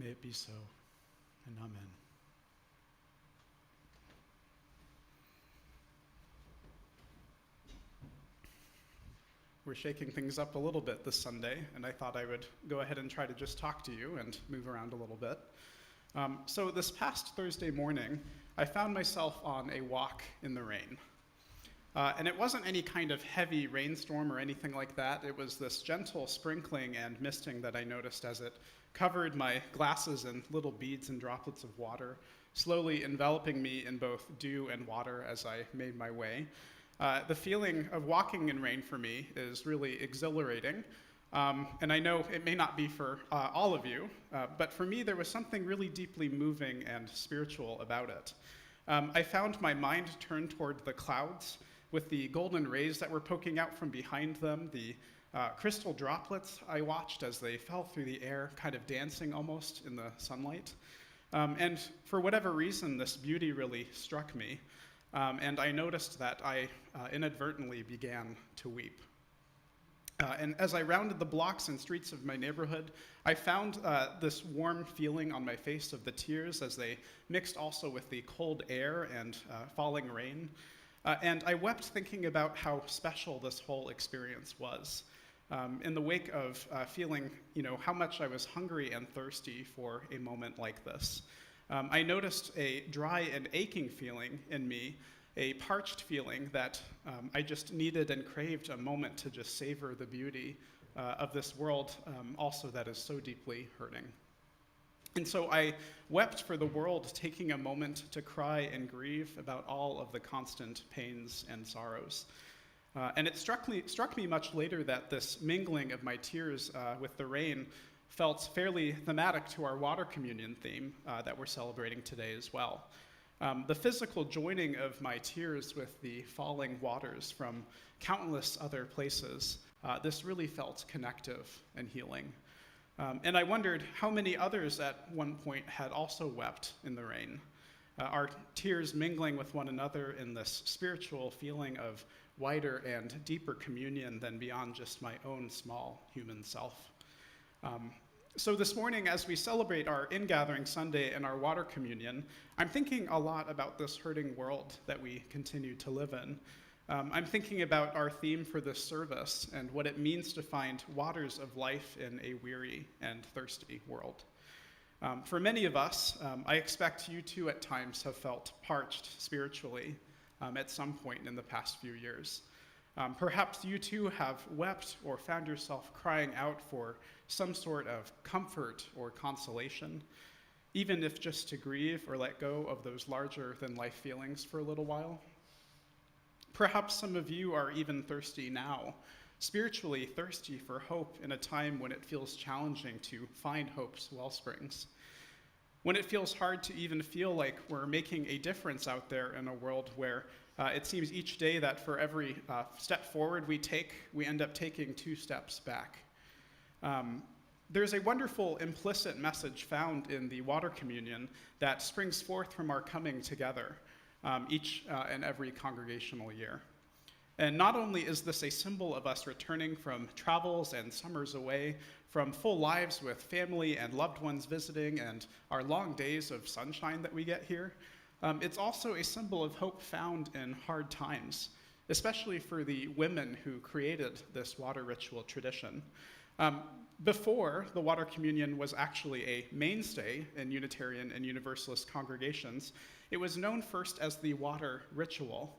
May it be so, and amen. We're shaking things up a little bit this Sunday, and I thought I would go ahead and try to just talk to you and move around a little bit. So this past Thursday morning, I found myself on a walk in the rain. And it wasn't any kind of heavy rainstorm or anything like that. It was this gentle sprinkling and misting that I noticed as it covered my glasses in little beads and droplets of water, slowly enveloping me in both dew and water as I made my way. The feeling of walking in rain for me is really exhilarating. And I know it may not be for all of you, but for me there was something really deeply moving and spiritual about it. I found my mind turned toward the clouds with the golden rays that were poking out from behind them, the crystal droplets I watched as they fell through the air, kind of dancing almost in the sunlight. And for whatever reason, this beauty really struck me. And I noticed that I inadvertently began to weep. And as I rounded the blocks and streets of my neighborhood, I found this warm feeling on my face of the tears as they mixed also with the cold air and falling rain. And I wept thinking about how special this whole experience was. In the wake of feeling, how much I was hungry and thirsty for a moment like this. I noticed a dry and aching feeling in me, a parched feeling that I just needed and craved a moment to just savor the beauty of this world, also that is so deeply hurting. And so I wept for the world, taking a moment to cry and grieve about all of the constant pains and sorrows. And it struck me much later that this mingling of my tears with the rain felt fairly thematic to our water communion theme that we're celebrating today as well. The physical joining of my tears with the falling waters from countless other places, this really felt connective and healing. And I wondered how many others at one point had also wept in the rain. Our tears mingling with one another in this spiritual feeling of wider and deeper communion than beyond just my own small human self. So this morning, as we celebrate our ingathering Sunday and our water communion, I'm thinking a lot about this hurting world that we continue to live in. I'm thinking about our theme for this service and what it means to find waters of life in a weary and thirsty world. For many of us, I expect you too at times have felt parched spiritually at some point in the past few years. Perhaps you too have wept or found yourself crying out for some sort of comfort or consolation, even if just to grieve or let go of those larger than life feelings for a little while. Perhaps some of you are even thirsty now, spiritually thirsty for hope in a time when it feels challenging to find hope's wellsprings, when it feels hard to even feel like we're making a difference out there in a world where it seems each day that for every step forward we take, we end up taking 2 steps back. There's a wonderful implicit message found in the water communion that springs forth from our coming together each and every congregational year. And not only is this a symbol of us returning from travels and summers away, from full lives with family and loved ones visiting, and our long days of sunshine that we get here, it's also a symbol of hope found in hard times, especially for the women who created this water ritual tradition. Before, the water communion was actually a mainstay in Unitarian and Universalist congregations. It was known first as the water ritual.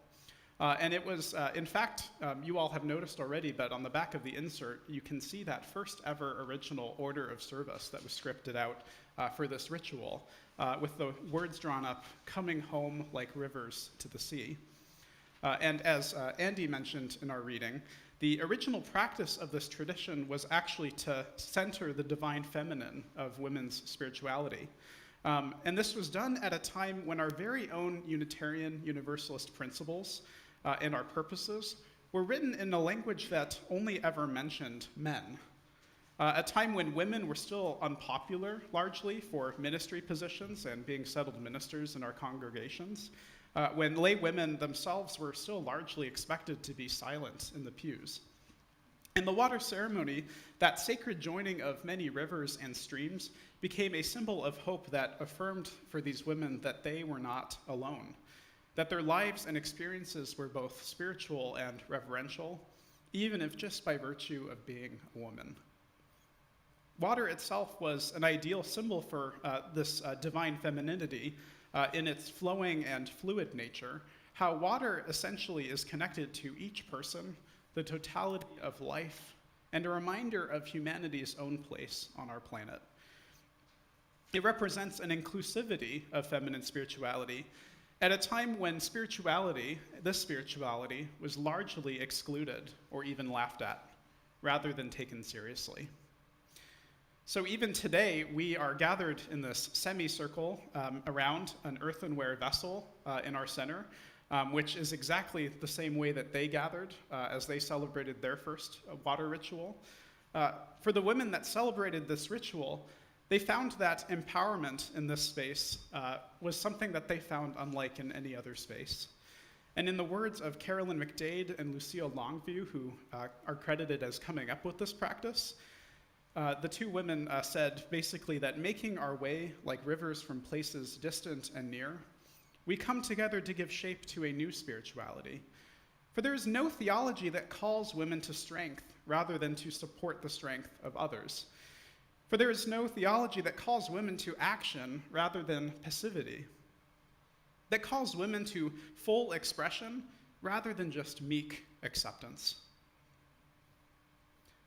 And it was, in fact, you all have noticed already, but on the back of the insert, you can see that first ever original order of service that was scripted out for this ritual, with the words drawn up, "Coming home like rivers to the sea." And as Andy mentioned in our reading, the original practice of this tradition was actually to center the divine feminine of women's spirituality. And this was done at a time when our very own Unitarian Universalist principles and our purposes were written in a language that only ever mentioned men. A time when women were still unpopular, largely, for ministry positions and being settled ministers in our congregations, when lay women themselves were still largely expected to be silent in the pews. In the water ceremony, that sacred joining of many rivers and streams became a symbol of hope that affirmed for these women that they were not alone, that their lives and experiences were both spiritual and reverential, even if just by virtue of being a woman. Water itself was an ideal symbol for this divine femininity in its flowing and fluid nature, how water essentially is connected to each person, the totality of life, and a reminder of humanity's own place on our planet. It represents an inclusivity of feminine spirituality at a time when this spirituality, was largely excluded or even laughed at, rather than taken seriously. So even today, we are gathered in this semicircle around an earthenware vessel in our center, which is exactly the same way that they gathered as they celebrated their first water ritual. For the women that celebrated this ritual, they found that empowerment in this space was something that they found unlike in any other space. And in the words of Carolyn McDade and Lucille Longview, who are credited as coming up with this practice, the 2 women said basically that making our way like rivers from places distant and near, we come together to give shape to a new spirituality. For there is no theology that calls women to strength rather than to support the strength of others. For there is no theology that calls women to action rather than passivity, that calls women to full expression rather than just meek acceptance.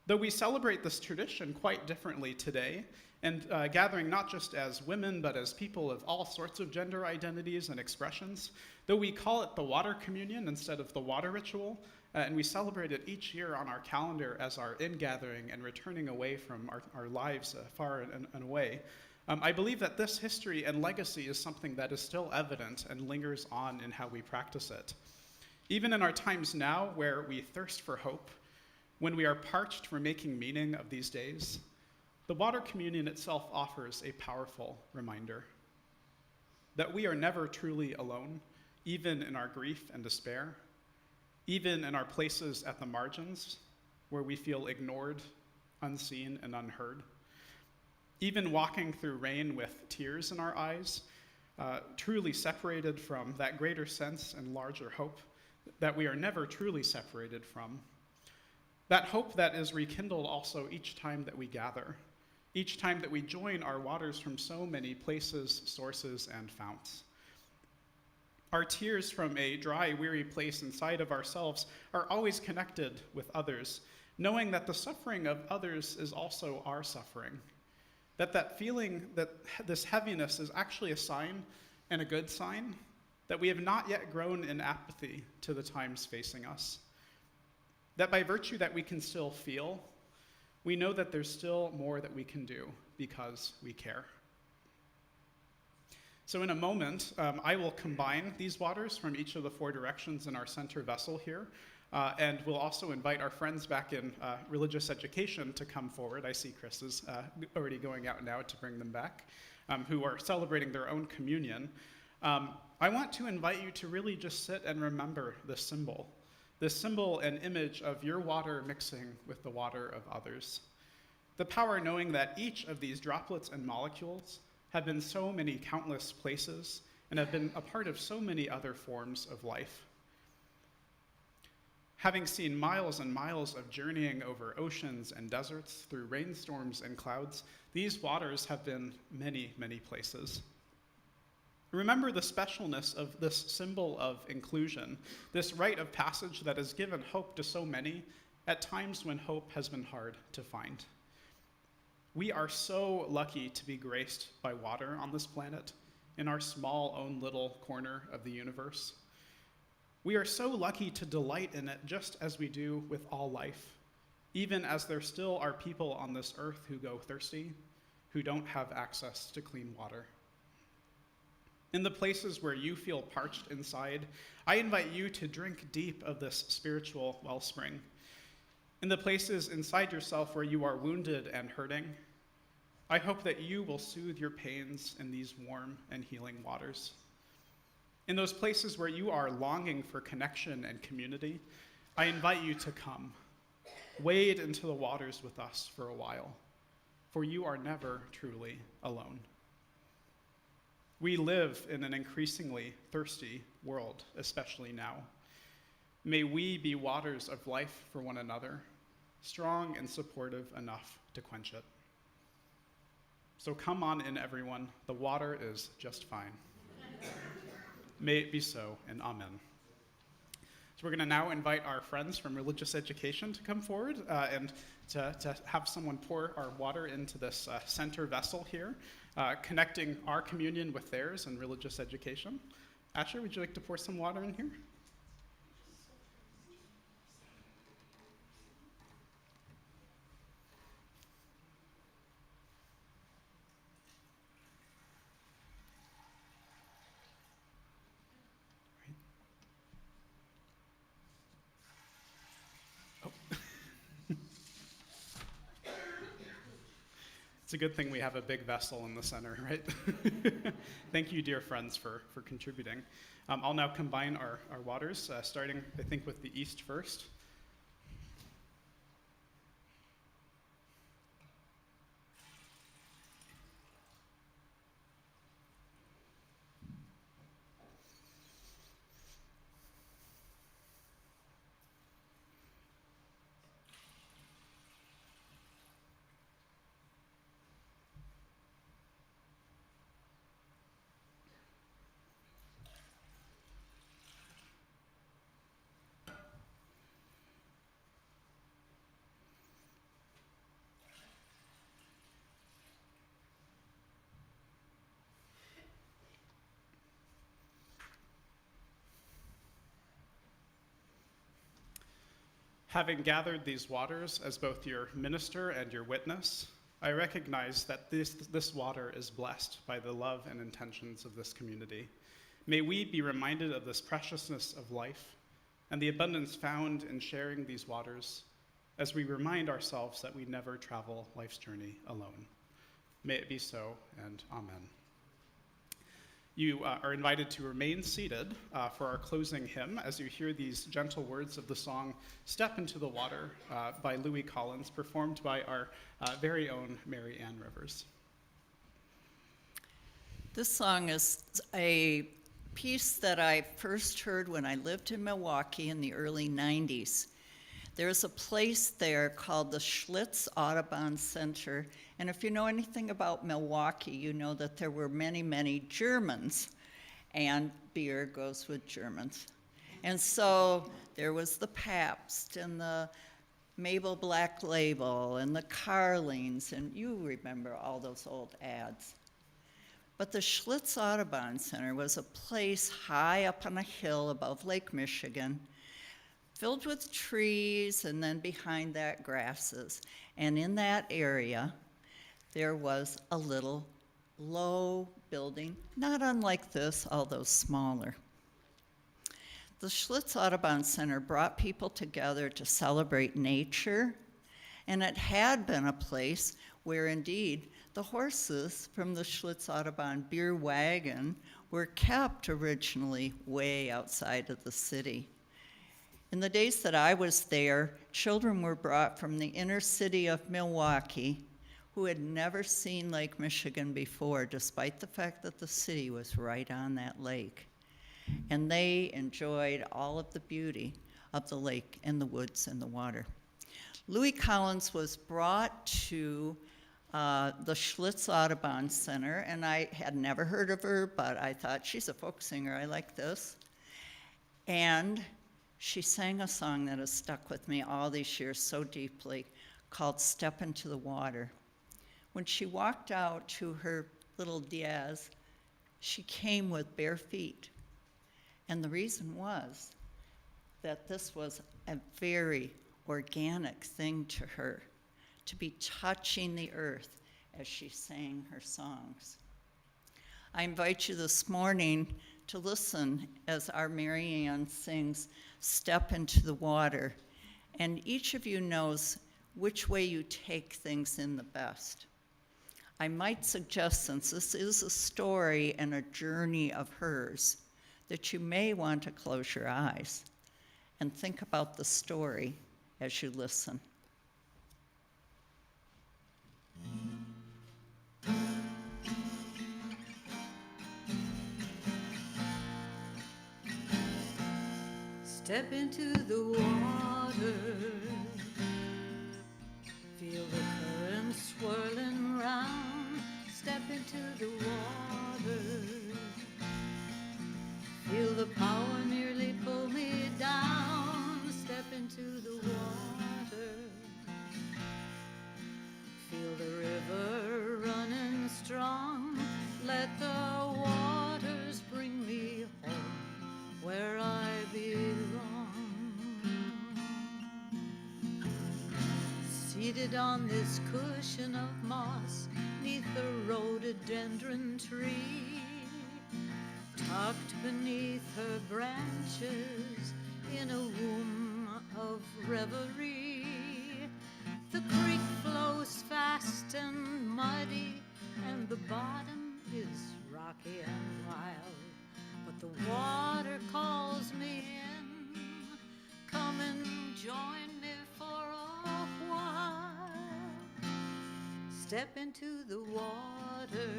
Though we celebrate this tradition quite differently today, and gathering not just as women, but as people of all sorts of gender identities and expressions, though we call it the water communion instead of the water ritual, and we celebrate it each year on our calendar as our ingathering and returning away from our lives far and away. I believe that this history and legacy is something that is still evident and lingers on in how we practice it. Even in our times now where we thirst for hope, when we are parched for making meaning of these days, the water communion itself offers a powerful reminder that we are never truly alone, even in our grief and despair, even in our places at the margins where we feel ignored, unseen, and unheard. Even walking through rain with tears in our eyes, truly separated from that greater sense and larger hope that we are never truly separated from. That hope that is rekindled also each time that we gather, each time that we join our waters from so many places, sources, and founts. Our tears from a dry, weary place inside of ourselves are always connected with others, knowing that the suffering of others is also our suffering. That feeling, that this heaviness is actually a sign, and a good sign, that we have not yet grown in apathy to the times facing us. That by virtue that we can still feel, we know that there's still more that we can do because we care. So in a moment, I will combine these waters from each of the 4 directions in our center vessel here, and we'll also invite our friends back in religious education to come forward. I see Chris is already going out now to bring them back, who are celebrating their own communion. I want to invite you to really just sit and remember this symbol and image of your water mixing with the water of others. The power knowing that each of these droplets and molecules have been so many countless places and have been a part of so many other forms of life. Having seen miles and miles of journeying over oceans and deserts, through rainstorms and clouds, these waters have been many, many places. Remember the specialness of this symbol of inclusion, this rite of passage that has given hope to so many at times when hope has been hard to find. We are so lucky to be graced by water on this planet, in our small own little corner of the universe. We are so lucky to delight in it just as we do with all life, even as there still are people on this earth who go thirsty, who don't have access to clean water. In the places where you feel parched inside, I invite you to drink deep of this spiritual wellspring. In the places inside yourself where you are wounded and hurting, I hope that you will soothe your pains in these warm and healing waters. In those places where you are longing for connection and community, I invite you to come. Wade into the waters with us for a while, for you are never truly alone. We live in an increasingly thirsty world, especially now. May we be waters of life for one another, strong and supportive enough to quench it. So come on in, everyone. The water is just fine. May it be so, and amen. So we're going to now invite our friends from religious education to come forward and to have someone pour our water into this center vessel here, connecting our communion with theirs in religious education. Asher, would you like to pour some water in here? It's a good thing we have a big vessel in the center, right? Thank you, dear friends, for contributing. I'll now combine our waters, starting, I think, with the east first. Having gathered these waters as both your minister and your witness, I recognize that this water is blessed by the love and intentions of this community. May we be reminded of this preciousness of life and the abundance found in sharing these waters as we remind ourselves that we never travel life's journey alone. May it be so, and amen. You are invited to remain seated for our closing hymn as you hear these gentle words of the song, Step into the Water, by Louis Collins, performed by our very own Mary Ann Rivers. This song is a piece that I first heard when I lived in Milwaukee in the early 90s. There's a place there called the Schlitz Audubon Center, and if you know anything about Milwaukee, you know that there were many, many Germans, and beer goes with Germans. And so there was the Pabst and the Mabel Black Label and the Carlings, and you remember all those old ads. But the Schlitz Audubon Center was a place high up on a hill above Lake Michigan, filled with trees, and then behind that grasses. And in that area, there was a little low building, not unlike this, although smaller. The Schlitz Audubon Center brought people together to celebrate nature, and it had been a place where indeed the horses from the Schlitz Audubon beer wagon were kept originally way outside of the city. In the days that I was there, children were brought from the inner city of Milwaukee who had never seen Lake Michigan before, despite the fact that the city was right on that lake. And they enjoyed all of the beauty of the lake and the woods and the water. Louis Collins was brought to the Schlitz Audubon Center, and I had never heard of her, but I thought, she's a folk singer, I like this. And she sang a song that has stuck with me all these years so deeply, called Step into the Water. When she walked out to her little Diaz, she came with bare feet. And the reason was that this was a very organic thing to her, to be touching the earth as she sang her songs. I invite you this morning to listen as our Mary Ann sings Step into the Water, and each of you knows which way you take things in the best. I might suggest, since this is a story and a journey of hers, that you may want to close your eyes and think about the story as you listen. Step into the water, feel the current swirling round. Step into the water, feel the power nearly pull me down. Step into the water, feel the river running strong. Let the waters bring me home where I belong. Seated on this cushion of moss, neath the rhododendron tree, tucked beneath her branches in a womb of reverie. The creek flows fast and muddy, and the bottom is rocky and wild, but the water calls me in. Come and join me for a while. Step into the water,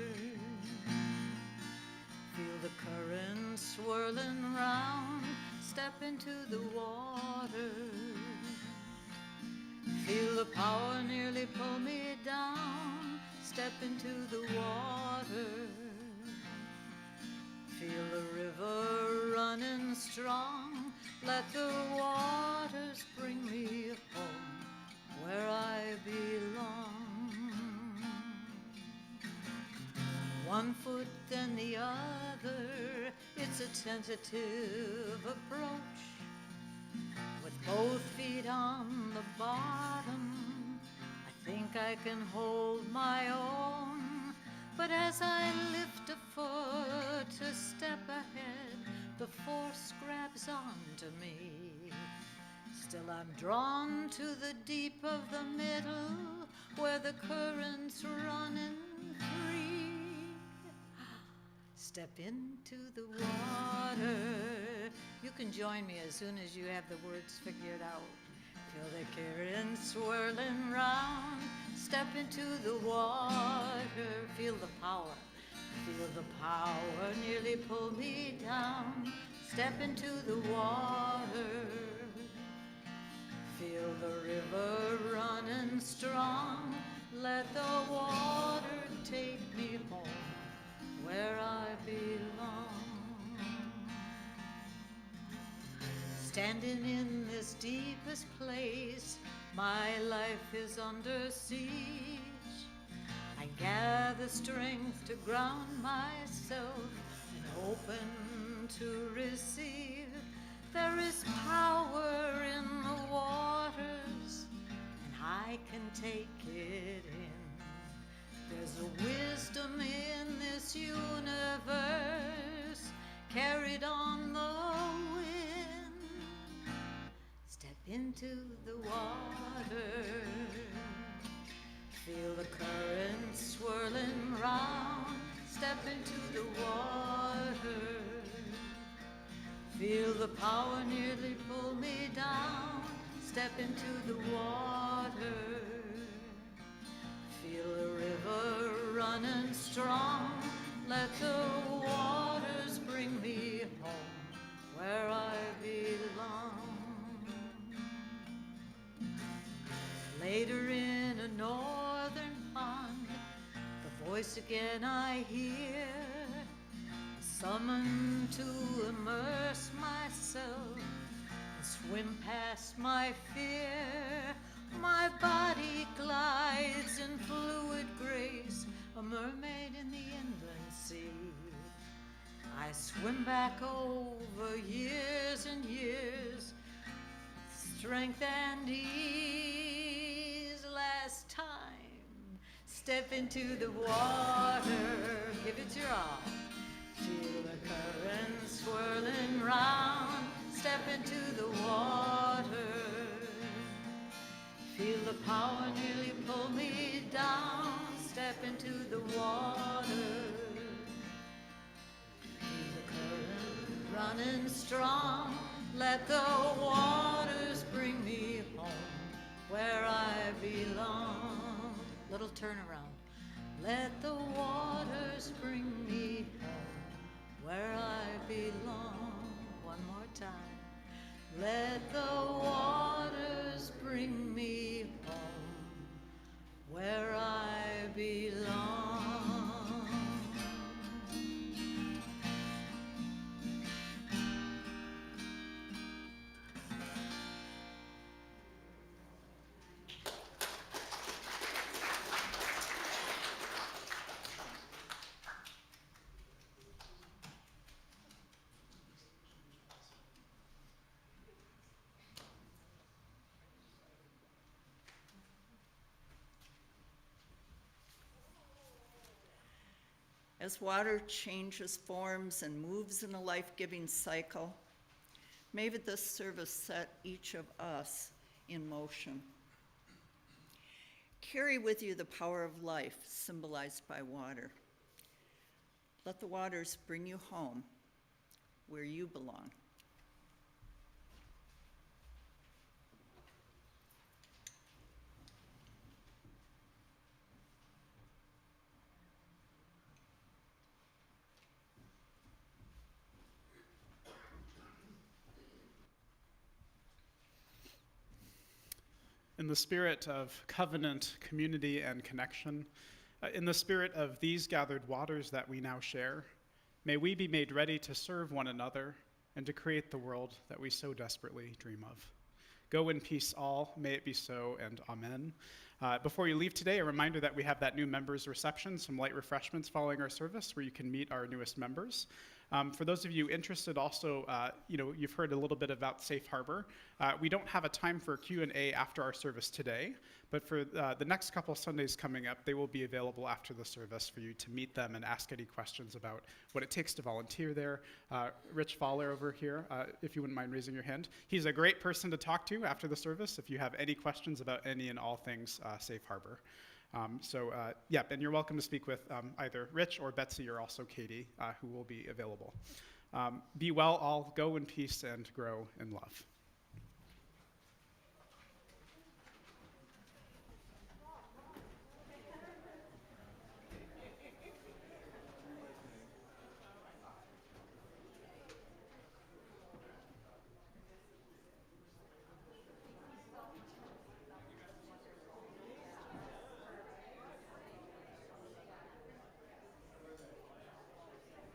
feel the current swirling round. Step into the water, feel the power nearly pull me down. Step into the water, feel the river running strong. Let the waters bring me home where I belong. One foot then the other, it's a tentative approach. With both feet on the bottom. I think I can hold my own, but as I lift a foot a step ahead, the force grabs onto me. Still I'm drawn to the deep of the middle, where the current's running free. Step into the water. You can join me as soon as you have the words figured out. Feel the current swirling round. Step into the water. Feel the power. Feel the power nearly pull me down. Step into the water. Feel the river running strong. Let the water take me home where I belong. Standing in this deepest place, my life is under siege. I gather strength to ground myself and open to receive. There is power in the waters, and I can take it in. There's a wisdom in this universe, carried on the wind. Step into the water. Feel the current swirling round. Step into the water. Feel the power nearly pull me down. Step into the water. Feel the river running strong. Let the waters bring me home where I belong. Later in a northern pond, the voice again I hear, summoned to immerse myself and swim past my fear. My body glides in fluid grace, a mermaid in the inland sea. I swim back over years and years, strength and ease. Last time, step into the water, give it your all. Feel the current swirling round, step into the water. Feel the power nearly pull me down, step into the water. Feel the current running strong, let the waters bring me home where I belong. Little turnaround. Let the waters bring me home where I belong. One more time. Let the waters bring me home where I belong. As water changes forms and moves in a life-giving cycle, may this service set each of us in motion. Carry with you the power of life symbolized by water. Let the waters bring you home where you belong. In the spirit of covenant, community, and connection, in the spirit of these gathered waters that we now share, may we be made ready to serve one another and to create the world that we so desperately dream of. Go in peace all, may it be so, and amen. Before you leave today, a reminder that we have that new members reception, some light refreshments following our service where you can meet our newest members. For those of you interested also, you've heard a little bit about Safe Harbor. We don't have a time for Q&A after our service today, but for the next couple Sundays coming up, they will be available after the service for you to meet them and ask any questions about what it takes to volunteer there. Rich Fowler over here, if you wouldn't mind raising your hand. He's a great person to talk to after the service if you have any questions about any and all things Safe Harbor. And you're welcome to speak with either Rich or Betsy or also Katie, who will be available. Be well, all. Go in peace and grow in love.